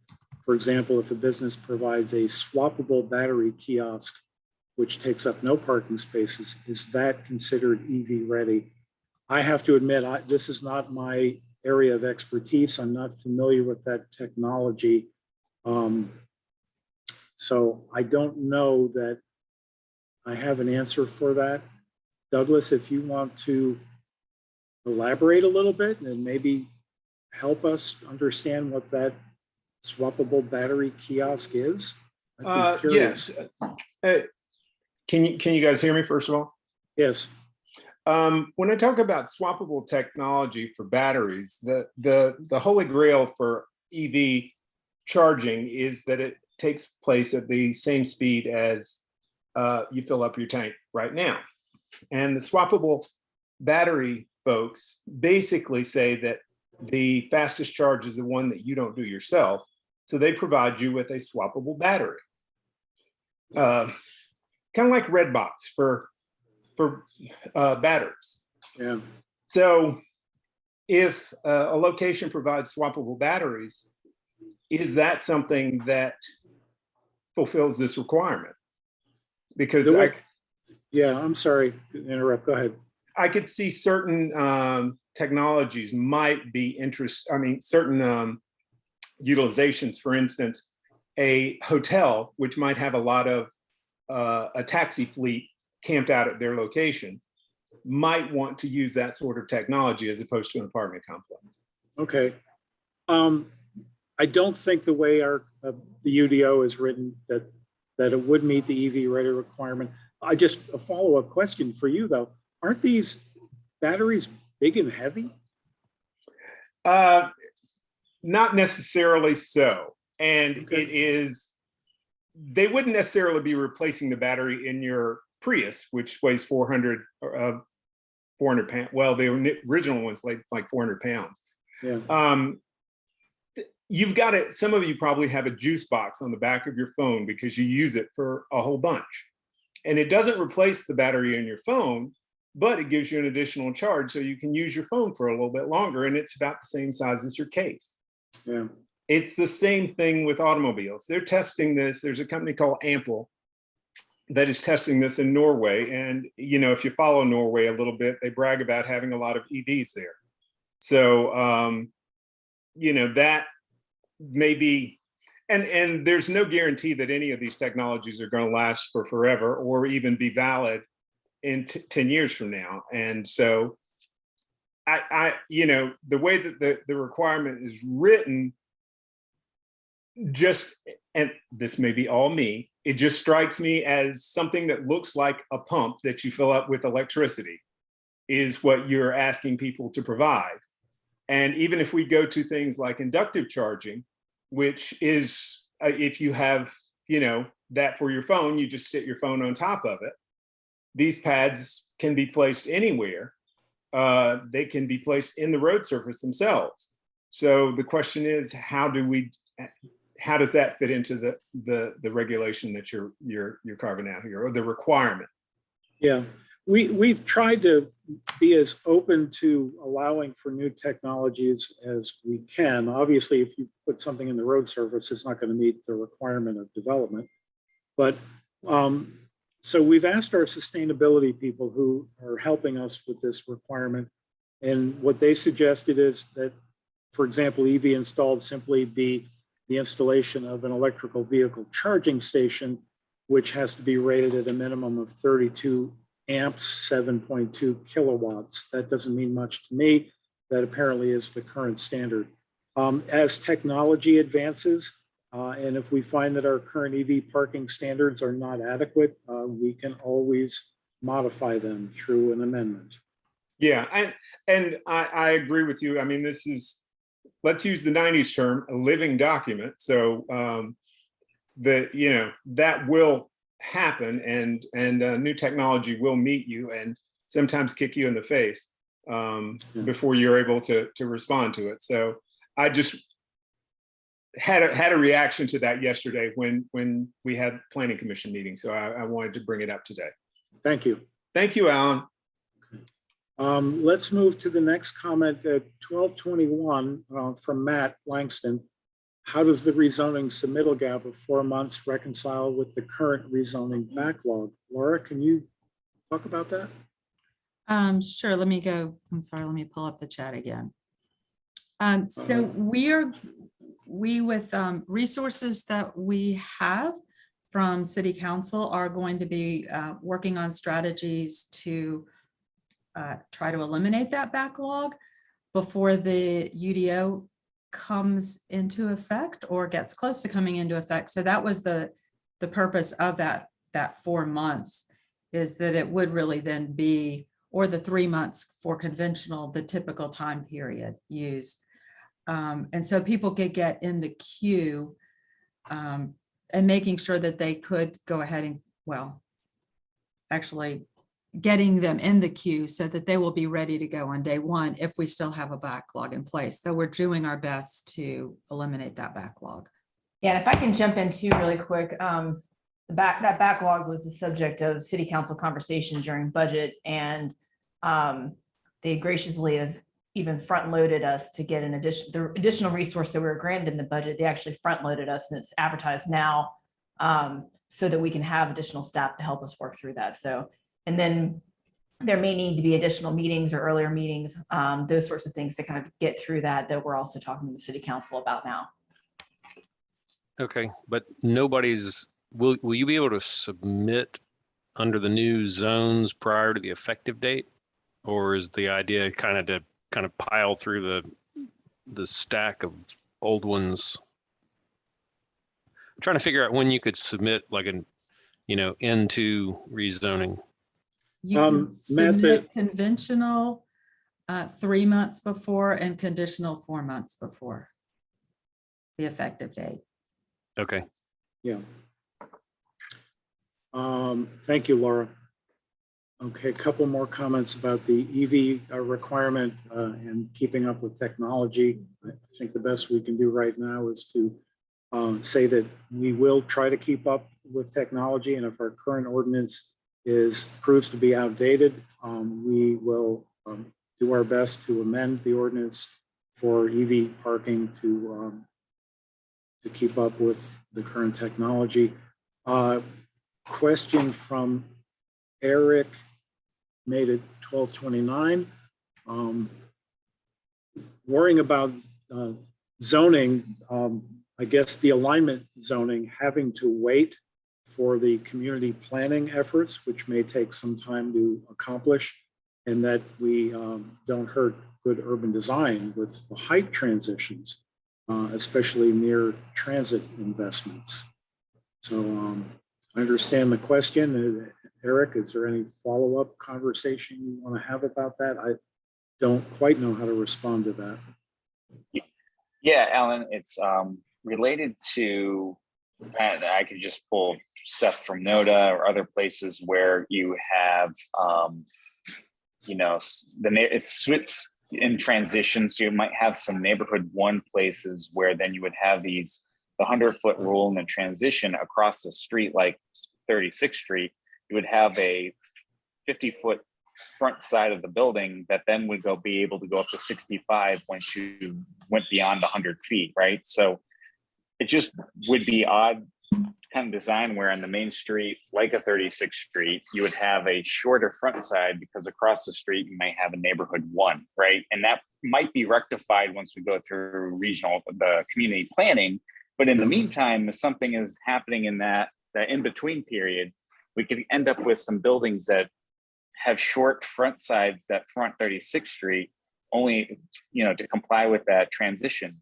For example, if a business provides a swappable battery kiosk, which takes up no parking spaces, is that considered EV ready? I have to admit, this is not my area of expertise. I'm not familiar with that technology. So I don't know that I have an answer for that. Douglas, if you want to elaborate a little bit and maybe help us understand what that swappable battery kiosk is. I'd be curious. Yes. Can you guys hear me first of all? Yes. When I talk about swappable technology for batteries, the holy grail for EV charging is that it takes place at the same speed as you fill up your tank right now. And the swappable battery folks basically say that the fastest charge is the one that you don't do yourself. So they provide you with a swappable battery. Kind of like Redbox for batteries. Yeah. So if a location provides swappable batteries, is that something that fulfills this requirement? Because yeah, I'm sorry to interrupt. Go ahead. I could see certain technologies might be certain utilizations. For instance, a hotel, which might have a lot of a taxi fleet camped out at their location, might want to use that sort of technology as opposed to an apartment complex. Okay. I don't think the way the UDO is written that it would meet the EV ready requirement. A follow-up question for you though. Aren't these batteries big and heavy? Not necessarily so. And Okay. They wouldn't necessarily be replacing the battery in your Prius, which weighs 400 pounds. Well, the original one's like 400 pounds. Yeah. You've got it. Some of you probably have a juice box on the back of your phone because you use it for a whole bunch. And it doesn't replace the battery in your phone, but it gives you an additional charge so you can use your phone for a little bit longer. And it's about the same size as your case. Yeah. It's the same thing with automobiles. They're testing this. There's a company called Ample that is testing this in Norway. And, if you follow Norway a little bit, they brag about having a lot of EVs there. So, that may be, and there's no guarantee that any of these technologies are going to last for forever or even be valid in 10 years from now. And so the way that the requirement is written, and this may be all me, it just strikes me as something that looks like a pump that you fill up with electricity is what you're asking people to provide. And even if we go to things like inductive charging, which is if you have, that for your phone, you just sit your phone on top of it. These pads can be placed anywhere. They can be placed in the road surface themselves. So the question is, how does that fit into the regulation that you're carving out here, or the requirement? Yeah, we've tried to be as open to allowing for new technologies as we can. Obviously, if you put something in the road surface, it's not going to meet the requirement of development. But So we've asked our sustainability people who are helping us with this requirement. And what they suggested is that, for example, EV installed simply be the installation of an electrical vehicle charging station, which has to be rated at a minimum of 32 amps, 7.2 kilowatts. That doesn't mean much to me. That apparently is the current standard. As technology advances, and if we find that our current EV parking standards are not adequate, we can always modify them through an amendment. Yeah, and I agree with you. I mean, this is, let's use the 90s term, a living document. So that will happen, and new technology will meet you and sometimes kick you in the face before you're able to respond to it. So I just had a reaction to that yesterday when we had planning commission meetings. So I wanted to bring it up today. Thank you. Thank you, Alan. Let's move to the next comment at 1221 from Matt Langston. How does the rezoning submittal gap of 4 months reconcile with the current rezoning backlog? Laura, can you talk about that? Sure, let me pull up the chat again. So we with resources that we have from City Council are going to be working on strategies to try to eliminate that backlog before the UDO comes into effect or gets close to coming into effect. So that was the purpose of that 4 months, is that it would really then be, or the 3 months for conventional, the typical time period used. And so people could get in the queue and making sure that they could go ahead and, well, actually getting them in the queue so that they will be ready to go on day one if we still have a backlog in place. So we're doing our best to eliminate that backlog. Yeah, and if I can jump in too really quick, that backlog was the subject of City Council conversation during budget, and they graciously have even front loaded us to get the additional resource that we were granted in the budget. They actually front loaded us, and it's advertised now so that we can have additional staff to help us work through that. So, and then there may need to be additional meetings or earlier meetings, those sorts of things to kind of get through that we're also talking to the City Council about now. Okay, but will you be able to submit under the new zones prior to the effective date? Or is the idea kind of pile through the stack of old ones? I'm trying to figure out when you could submit like into rezoning. You can Matt, submit conventional 3 months before and conditional 4 months before the effective date. Okay. Yeah. Thank you, Laura. Okay, a couple more comments about the EV requirement and keeping up with technology. I think the best we can do right now is to say that we will try to keep up with technology, and if our current ordinance proves to be outdated, we will do our best to amend the ordinance for EV parking to keep up with the current technology. Question from Eric made it 1229. Worrying about zoning, I guess the alignment zoning having to wait for the community planning efforts, which may take some time to accomplish, and that we don't hurt good urban design with the height transitions, especially near transit investments. So I understand the question. Eric, is there any follow-up conversation you want to have about that? I don't quite know how to respond to that. Yeah, Alan, it's related to, I could just pull stuff from NODA or other places where you have, it's switched in transition. So you might have some neighborhood one places where then you would have the 100-foot rule in the transition across the street, like 36th Street. You would have a 50-foot front side of the building that then would be able to go up to 65 once you went beyond 100 feet, right? So it just would be odd kind of design where on the main street, like a 36th Street, you would have a shorter front side because across the street you might have a neighborhood 1, right? And that might be rectified once we go through the community planning. But in the meantime, if something is happening in that in-between period, we could end up with some buildings that have short front sides that front 36th Street only, to comply with that transition.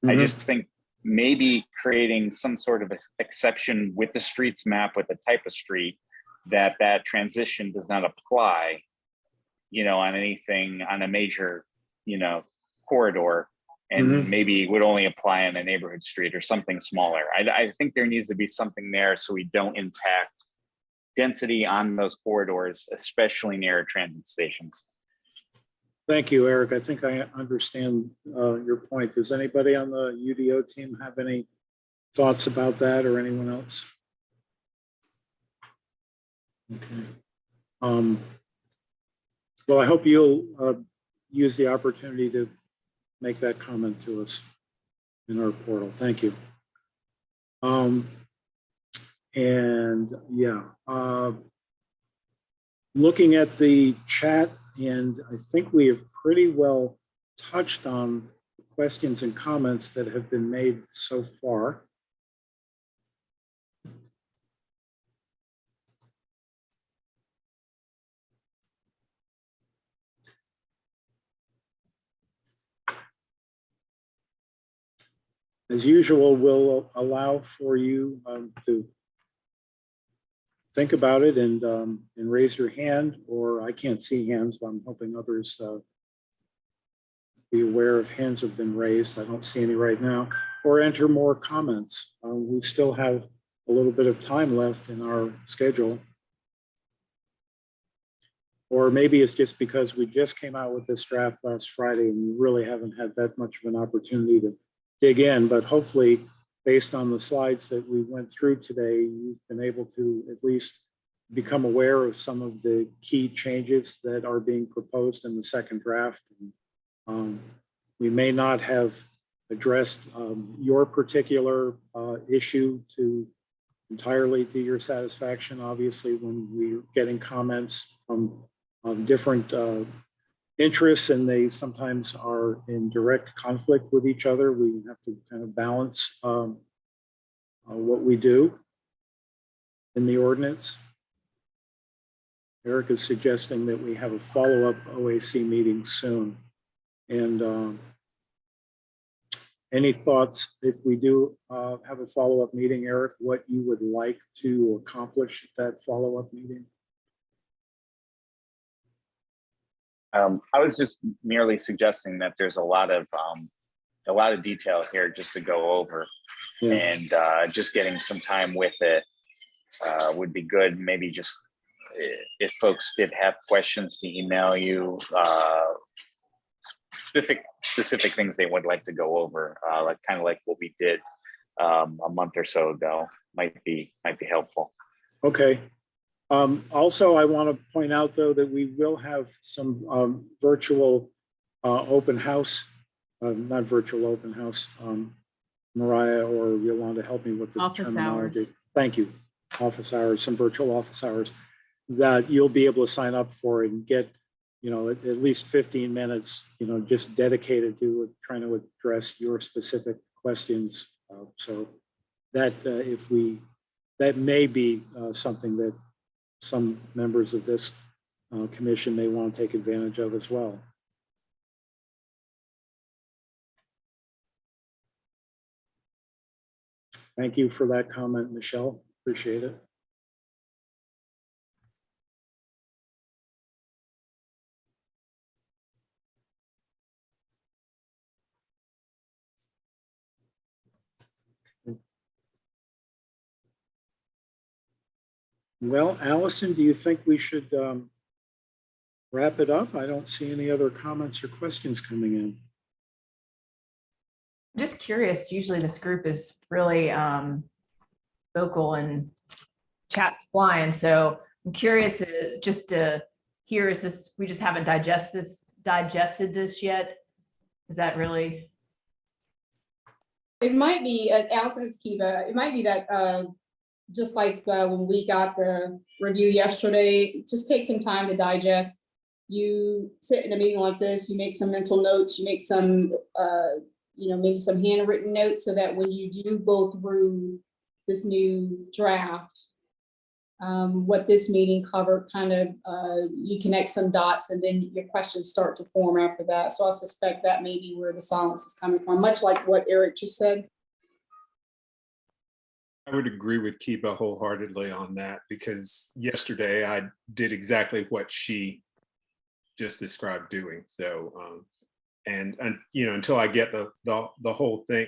I just think maybe creating some sort of exception with the streets map with the type of street that transition does not apply, on anything on a major, corridor, and maybe would only apply on a neighborhood street or something smaller. I think there needs to be something there so we don't impact density on those corridors, especially near transit stations. Thank you, Eric. I think I understand your point. Does anybody on the UDO team have any thoughts about that, or anyone else? Okay. Well, I hope you'll use the opportunity to make that comment to us in our portal. Thank you. And yeah, looking at the chat, and I think we have pretty well touched on the questions and comments that have been made so far. As usual, we'll allow for you to think about it and raise your hand, or I can't see hands, but I'm hoping others be aware if hands have been raised. I don't see any right now, or enter more comments. We still have a little bit of time left in our schedule. Or maybe it's just because we just came out with this draft last Friday and you really haven't had that much of an opportunity to dig in, but hopefully based on the slides that we went through today, you've been able to at least become aware of some of the key changes that are being proposed in the second draft. We may not have addressed your particular issue entirely to your satisfaction. Obviously, when we're getting comments from different interests and they sometimes are in direct conflict with each other, we have to kind of balance what we do in the ordinance. Eric is suggesting that we have a follow-up OAC meeting soon. And any thoughts, if we do have a follow-up meeting, Eric, what you would like to accomplish at that follow-up meeting? I was just merely suggesting that there's a lot of detail here just to go over, and just getting some time with it would be good. Maybe just if folks did have questions to email you specific things they would like to go over, like kind of like what we did a month or so ago, might be helpful. Okay. Also, I want to point out, though, that we will have some virtual open house, not virtual open house. Mariah or Yolanda, help me with the Office terminology. hours. Thank you. Office hours, some virtual office hours that you'll be able to sign up for and get, at least 15 minutes, just dedicated to trying to address your specific questions. So that that may be something that some members of this commission may want to take advantage of as well. Thank you for that comment, Michelle. Appreciate it. Well, Allison, do you think we should wrap it up? I don't see any other comments or questions coming in. Just curious, usually this group is really vocal and chats flying. So I'm curious just to hear, is this, we just haven't digested this yet? Is that really? It might be, Allison is Kiva, it might be that just like when we got the review yesterday, just take some time to digest. You sit in a meeting like this, you make some mental notes, you make some, maybe some handwritten notes so that when you do go through this new draft, what this meeting covered, kind of, you connect some dots and then your questions start to form after that. So I suspect that may be where the silence is coming from, much like what Eric just said. I would agree with Kiba wholeheartedly on that, because yesterday I did exactly what she just described doing. So, and until I get the whole thing,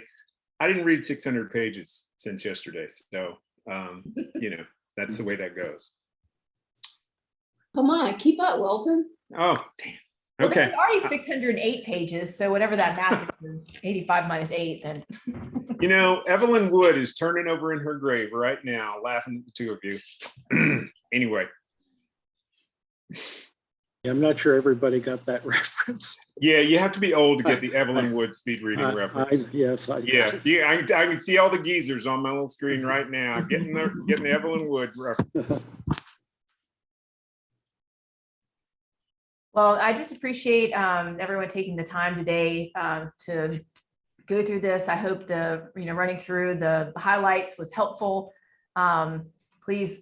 I didn't read 600 pages since yesterday. So, that's the way that goes. Come on, keep up, Welton. Oh, damn. Well, Okay. there's already 608 pages, so whatever that math is, 85 minus 8, then. Evelyn Wood is turning over in her grave right now, laughing at the two of you. Anyway. Yeah, I'm not sure everybody got that reference. Yeah, you have to be old to get the Evelyn Wood speed reading reference. Yes. Yeah, I can see all the geezers on my little screen right now, getting the Evelyn Wood reference. Well, I just appreciate everyone taking the time today to go through this. I hope the, running through the highlights was helpful. Please,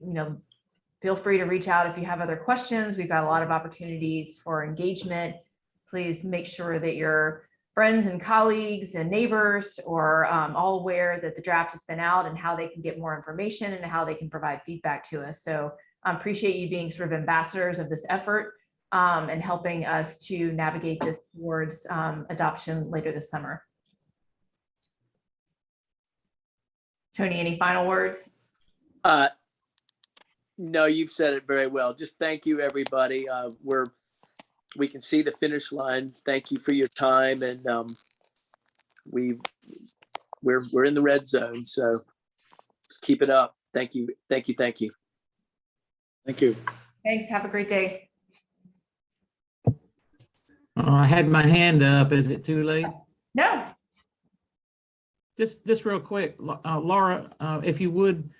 feel free to reach out if you have other questions. We've got a lot of opportunities for engagement. Please make sure that your friends and colleagues and neighbors are all aware that the draft has been out and how they can get more information and how they can provide feedback to us. So I appreciate you being sort of ambassadors of this effort and helping us to navigate this towards adoption later this summer. Tony, any final words? No, you've said it very well. Just thank you, everybody. We can see the finish line. Thank you for your time, and we're in the red zone. So keep it up. Thank you. Thank you. Thank you. Thank you. Thanks. Have a great day. I had my hand up. Is it too late? No. Just real quick, Laura, if you would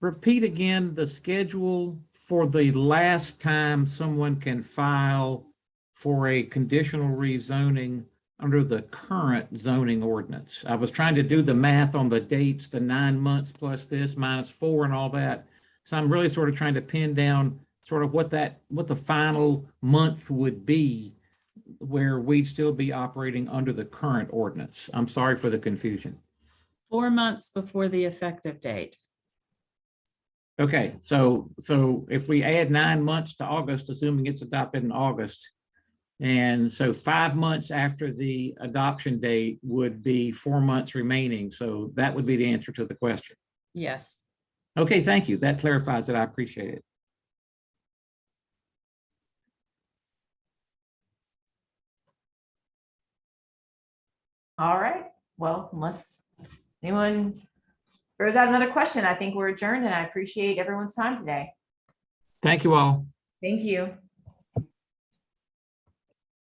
repeat again the schedule for the last time someone can file for a conditional rezoning under the current zoning ordinance. I was trying to do the math on the dates, the 9 months plus this minus 4 and all that. So I'm really sort of trying to pin down sort of what the final month would be where we'd still be operating under the current ordinance. I'm sorry for the confusion. 4 months before the effective date. Okay, so if we add 9 months to August, assuming it's adopted in August, and so 5 months after the adoption date would be 4 months remaining. So that would be the answer to the question. Yes. Okay, thank you. That clarifies it. I appreciate it. All right. Well, unless anyone throws out another question, I think we're adjourned, and I appreciate everyone's time today. Thank you all. Thank you.